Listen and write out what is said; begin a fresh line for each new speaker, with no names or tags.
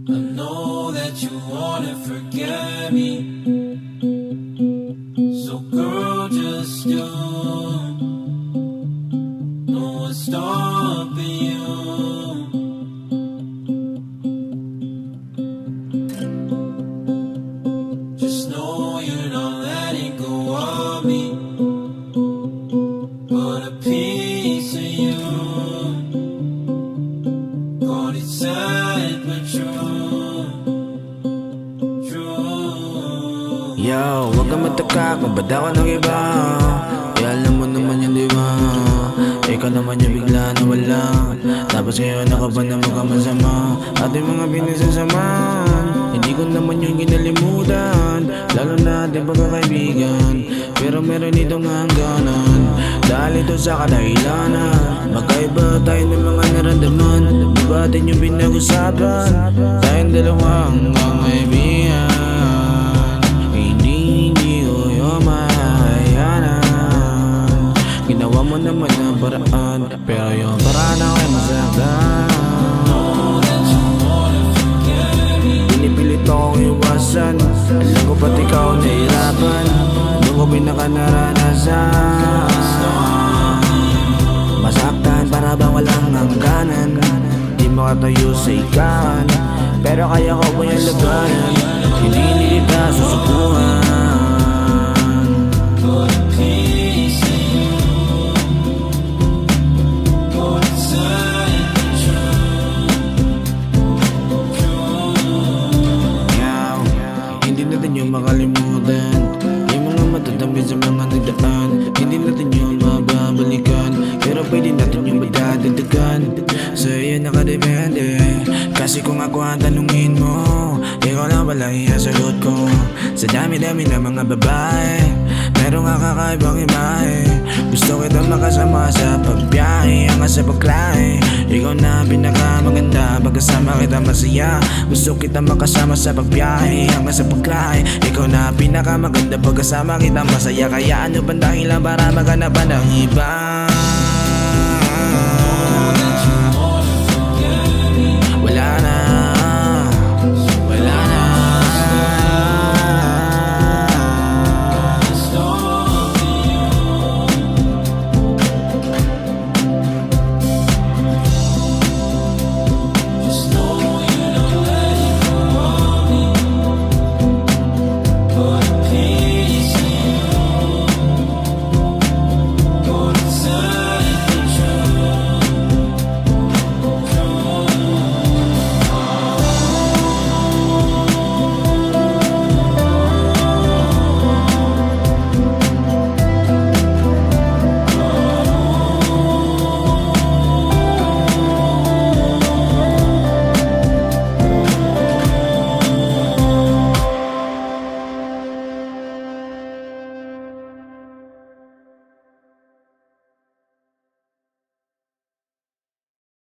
I know that you wanna forget me, so girl, just do. No one's stopping you. Just know you're not letting go of me, but a piece of you. God, it's sad but true, true.
Yo, wag kang mataka kung ba't ako ng iba. Eh alam mo naman yan diba, ikaw naman yung bigla na wala. Tapos ngayon ako ba naman ka masama, ating mga pinagsasamaan. Hindi ko naman yung ginalimutan, lalo na ating pagkakaibigan. Pero meron itong hangganan, dahil ito sa kadahilanan. Magkaiba tayo ng mga naramdaman, di ba atin yung pinag-usapan? Tayong dalawang kaibigan, hindi ko yung mahahayanan. Ginawa mo naman ang paraan, pero yung paraan ako'y masaktan. Pinipilit akong iwasan, alam ko ba't ikaw nahirapan. Doon ko pinakanaranasan, masaktan para bang walang hangganan. Di makatayo sa ikan, pero kaya ko ba yung labanan? Hindi kita susubukan.
But a piece of you. God, it's sad but true.
Hindi natin yung makalimutan yung mga matatamis sa mga nagdaan. Hindi natin yung mababalikan, pero pwede natin yung madadagdagan. Sa iyo nakadepende, kasi kung ako ang tanungin mo, ikaw lang pala iasagot ko. Sa dami-dami ng mga babae, meron nga kakaibang imahe. Gusto kita makasama sa pagbiyahe, hanggang sa paglahe. Ikaw na pinakamaganda, pagkasama kita masaya. Gusto kita makasama sa pagbiyahe, hanggang sa paglahe. Ikaw na pinakamaganda, pagkasama kita masaya. Kaya ano bang dahilan para maghanap ng iba?